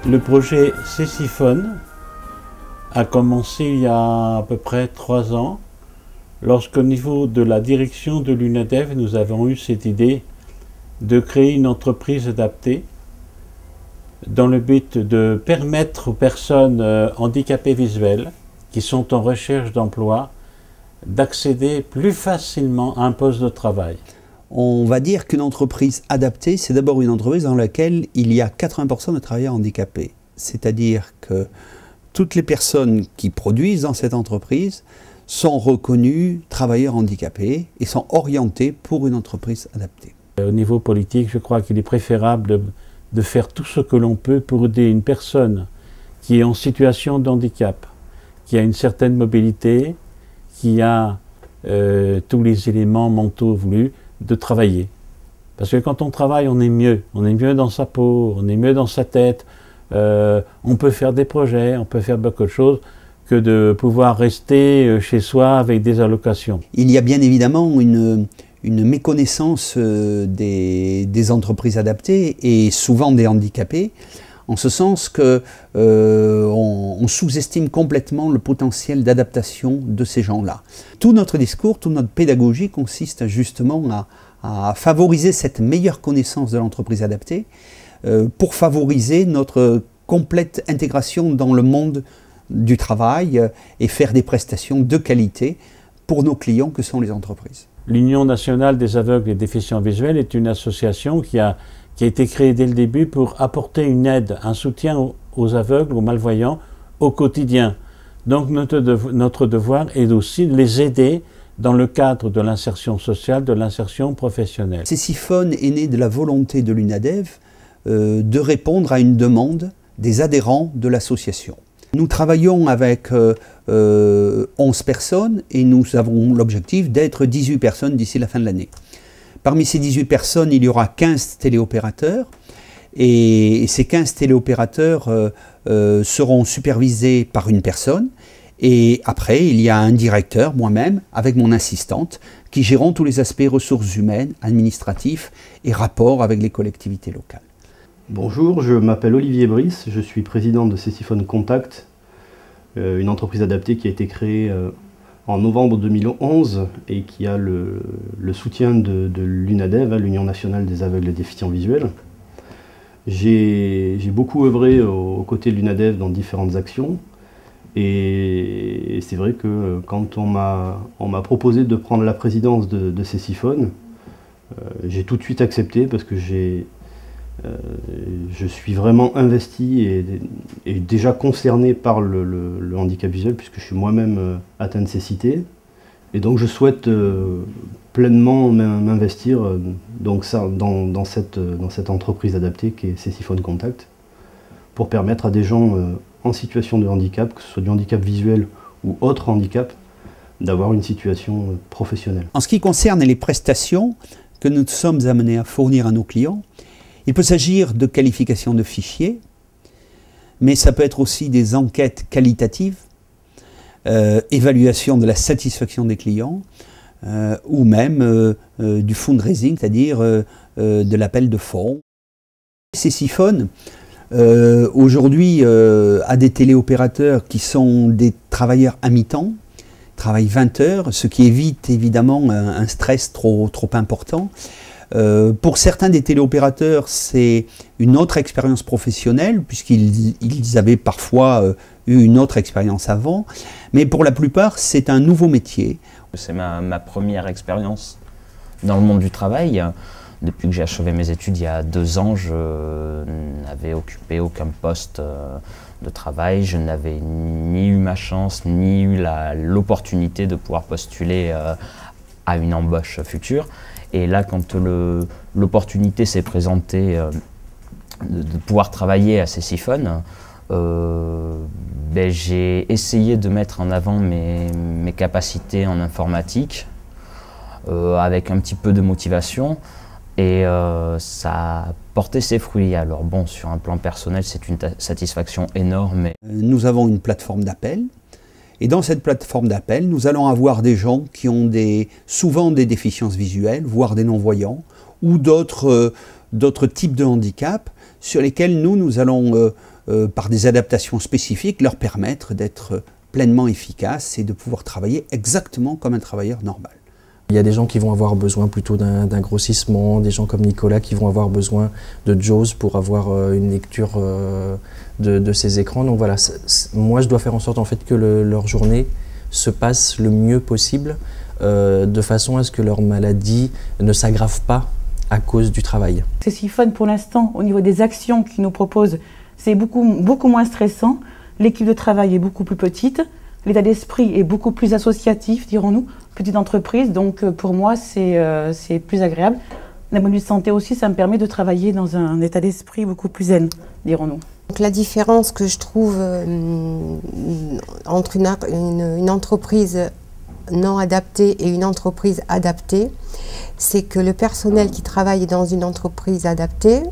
Le projet Césiphone a commencé il y a à peu près 3 ans, lorsqu'au niveau de la direction de l'UNADEV, nous avons eu cette idée de créer une entreprise adaptée dans le but de permettre aux personnes handicapées visuelles qui sont en recherche d'emploi d'accéder plus facilement à un poste de travail. On va dire qu'une entreprise adaptée, c'est d'abord une entreprise dans laquelle il y a 80% de travailleurs handicapés. C'est-à-dire que toutes les personnes qui produisent dans cette entreprise sont reconnues travailleurs handicapés et sont orientées pour une entreprise adaptée. Au niveau politique, je crois qu'il est préférable de faire tout ce que l'on peut pour aider une personne qui est en situation de handicap, qui a une certaine mobilité, qui a tous les éléments mentaux voulus, de travailler. Parce que quand on travaille, on est mieux dans sa peau, on est mieux dans sa tête, on peut faire des projets, on peut faire beaucoup de choses que de pouvoir rester chez soi avec des allocations. Il y a bien évidemment une méconnaissance des entreprises adaptées et souvent des handicapés, en ce sens que on sous-estime complètement le potentiel d'adaptation de ces gens-là. Tout notre discours, toute notre pédagogie consiste justement à favoriser cette meilleure connaissance de l'entreprise adaptée pour favoriser notre complète intégration dans le monde du travail et faire des prestations de qualité pour nos clients que sont les entreprises. L'Union nationale des aveugles et déficients visuels est une association qui a été créée dès le début pour apporter une aide, un soutien aux aveugles, aux malvoyants au quotidien. Donc notre devoir est aussi de les aider dans le cadre de l'insertion sociale, de l'insertion professionnelle. Césiphone est né de la volonté de l'UNADEV de répondre à une demande des adhérents de l'association. Nous travaillons avec 11 personnes et nous avons l'objectif d'être 18 personnes d'ici la fin de l'année. Parmi ces 18 personnes, il y aura 15 téléopérateurs et ces 15 téléopérateurs seront supervisés par une personne. Et après, il y a un directeur, moi-même, avec mon assistante, qui géreront tous les aspects ressources humaines, administratifs et rapports avec les collectivités locales. Bonjour, je m'appelle Olivier Brice, je suis président de Césiphone Contact, une entreprise adaptée qui a été créée en novembre 2011 et qui a le soutien de l'UNADEV, l'Union nationale des aveugles et déficients visuels. J'ai beaucoup œuvré aux côtés de l'UNADEV dans différentes actions et c'est vrai que quand on m'a proposé de prendre la présidence de Césiphone, j'ai tout de suite accepté parce que je suis vraiment investi et déjà concerné par le handicap visuel puisque je suis moi-même atteint de cécité. Et donc je souhaite pleinement m'investir dans cette entreprise adaptée qui est Césiphone Contact pour permettre à des gens en situation de handicap, que ce soit du handicap visuel ou autre handicap, d'avoir une situation professionnelle. En ce qui concerne les prestations que nous sommes amenés à fournir à nos clients, il peut s'agir de qualification de fichiers, mais ça peut être aussi des enquêtes qualitatives, évaluation de la satisfaction des clients, ou même du fundraising, c'est-à-dire de l'appel de fonds. Césiphone, aujourd'hui, a des téléopérateurs qui sont des travailleurs à mi-temps, travaillent 20 heures, ce qui évite évidemment un stress trop important. Pour certains des téléopérateurs, c'est une autre expérience professionnelle, puisqu'ils avaient parfois eu une autre expérience avant, mais pour la plupart, c'est un nouveau métier. C'est ma première expérience dans le monde du travail. Depuis que j'ai achevé mes études il y a 2 ans, je n'avais occupé aucun poste de travail. Je n'avais ni eu ma chance, ni eu l'opportunité de pouvoir postuler à une embauche future. Et là, quand l'opportunité s'est présentée de pouvoir travailler à Césiphone, j'ai essayé de mettre en avant mes capacités en informatique avec un petit peu de motivation et ça a porté ses fruits. Alors bon, sur un plan personnel, c'est une satisfaction énorme. Nous avons une plateforme d'appel. Et dans cette plateforme d'appel, nous allons avoir des gens qui ont souvent des déficiences visuelles, voire des non-voyants, ou d'autres types de handicaps sur lesquels nous allons par des adaptations spécifiques, leur permettre d'être pleinement efficaces et de pouvoir travailler exactement comme un travailleur normal. Il y a des gens qui vont avoir besoin plutôt d'un grossissement, des gens comme Nicolas qui vont avoir besoin de JAWS pour avoir une lecture de ces écrans. Donc voilà, moi je dois faire en sorte en fait que leur journée se passe le mieux possible de façon à ce que leur maladie ne s'aggrave pas à cause du travail. Césiphone pour l'instant au niveau des actions qu'ils nous proposent, c'est beaucoup moins stressant. L'équipe de travail est beaucoup plus petite. L'état d'esprit est beaucoup plus associatif, dirons-nous, petite entreprise, donc pour moi c'est plus agréable. D'un point de vue de santé aussi, ça me permet de travailler dans un état d'esprit beaucoup plus zen, dirons-nous. La différence que je trouve entre une entreprise non adaptée et une entreprise adaptée, c'est que le personnel qui travaille dans une entreprise adaptée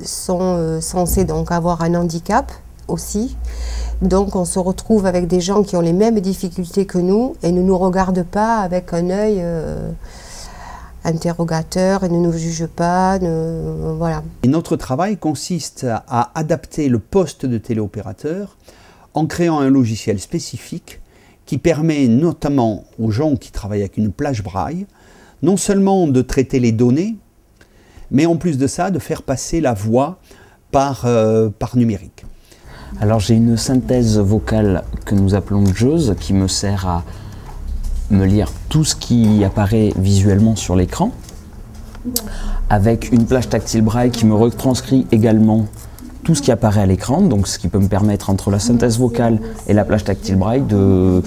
sont censés donc avoir un handicap aussi. Donc on se retrouve avec des gens qui ont les mêmes difficultés que nous et ne nous regardent pas avec un œil interrogateur et ne nous jugent pas. Voilà. Et notre travail consiste à adapter le poste de téléopérateur en créant un logiciel spécifique qui permet notamment aux gens qui travaillent avec une plage braille non seulement de traiter les données, mais en plus de ça de faire passer la voix par numérique. Alors j'ai une synthèse vocale que nous appelons JAWS qui me sert à me lire tout ce qui apparaît visuellement sur l'écran, avec une plage tactile braille qui me retranscrit également tout ce qui apparaît à l'écran, donc ce qui peut me permettre entre la synthèse vocale et la plage tactile braille de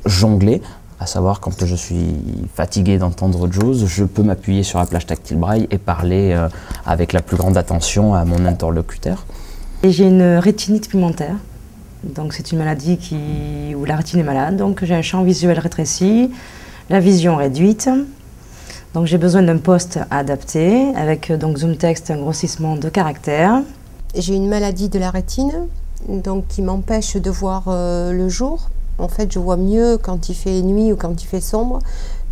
jongler, à savoir quand je suis fatigué d'entendre JAWS, je peux m'appuyer sur la plage tactile braille et parler avec la plus grande attention à mon interlocuteur. J'ai une rétinite pigmentaire, donc c'est une maladie où la rétine est malade, donc j'ai un champ visuel rétréci, la vision réduite, donc j'ai besoin d'un poste adapté avec donc zoom text, un grossissement de caractères. J'ai une maladie de la rétine, donc qui m'empêche de voir le jour. En fait, je vois mieux quand il fait nuit ou quand il fait sombre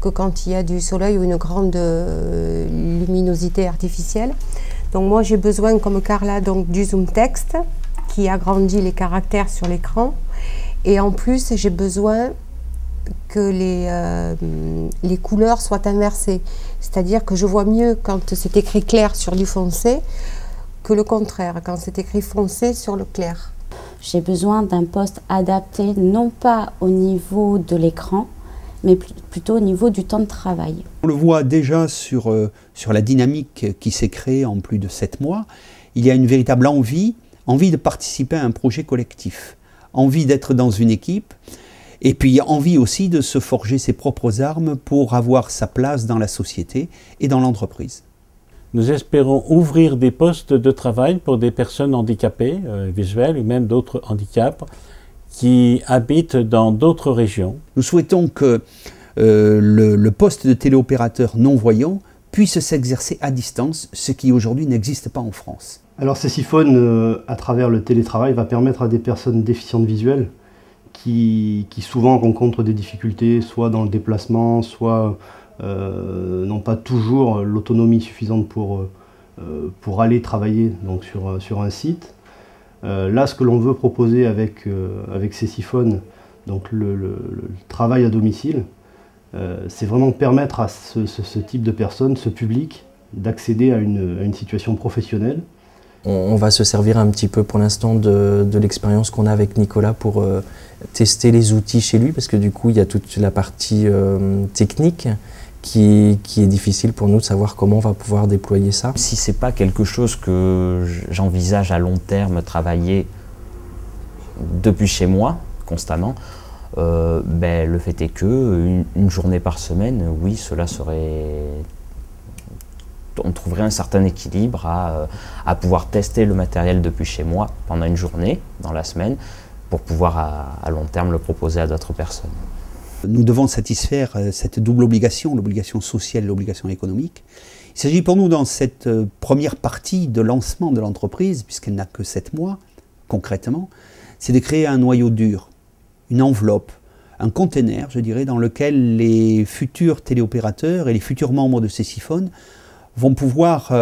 que quand il y a du soleil ou une grande luminosité artificielle. Donc moi j'ai besoin, comme Carla, donc, du zoom text qui agrandit les caractères sur l'écran. Et en plus j'ai besoin que les couleurs soient inversées. C'est-à-dire que je vois mieux quand c'est écrit clair sur du foncé que le contraire, quand c'est écrit foncé sur le clair. J'ai besoin d'un poste adapté, non pas au niveau de l'écran, mais plutôt au niveau du temps de travail. On le voit déjà sur la dynamique qui s'est créée en plus de 7 mois. Il y a une véritable envie de participer à un projet collectif, envie d'être dans une équipe, et puis envie aussi de se forger ses propres armes pour avoir sa place dans la société et dans l'entreprise. Nous espérons ouvrir des postes de travail pour des personnes handicapées, visuelles ou même d'autres handicaps, qui habitent dans d'autres régions. Nous souhaitons que le poste de téléopérateur non-voyant puisse s'exercer à distance, ce qui aujourd'hui n'existe pas en France. Alors Césiphone, à travers le télétravail, va permettre à des personnes déficientes visuelles qui souvent rencontrent des difficultés, soit dans le déplacement, soit n'ont pas toujours l'autonomie suffisante pour aller travailler donc, sur un site. Là, ce que l'on veut proposer avec Césiphone, donc le travail à domicile, c'est vraiment permettre à ce type de personnes, ce public, d'accéder à une situation professionnelle. On va se servir un petit peu pour l'instant de l'expérience qu'on a avec Nicolas pour tester les outils chez lui, parce que du coup il y a toute la partie technique qui est difficile pour nous de savoir comment on va pouvoir déployer ça. Si c'est pas quelque chose que j'envisage à long terme travailler depuis chez moi constamment, le fait est que une journée par semaine, oui, cela serait... On trouverait un certain équilibre à pouvoir tester le matériel depuis chez moi pendant une journée dans la semaine pour pouvoir à long terme le proposer à d'autres personnes. Nous devons satisfaire cette double obligation, l'obligation sociale et l'obligation économique. Il s'agit pour nous dans cette première partie de lancement de l'entreprise, puisqu'elle n'a que 7 mois concrètement, c'est de créer un noyau dur, une enveloppe, un container, je dirais, dans lequel les futurs téléopérateurs et les futurs membres de Césiphone vont pouvoir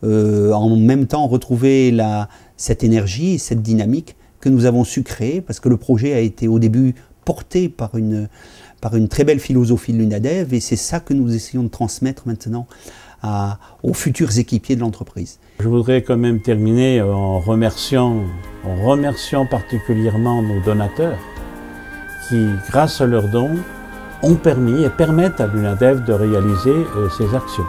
en même temps retrouver cette énergie et cette dynamique que nous avons su créer, parce que le projet a été au début porté par une très belle philosophie de l'UNADEV, et c'est ça que nous essayons de transmettre maintenant aux futurs équipiers de l'entreprise. Je voudrais quand même terminer en remerciant particulièrement nos donateurs qui, grâce à leurs dons, ont permis et permettent à l'UNADEV de réaliser ces actions.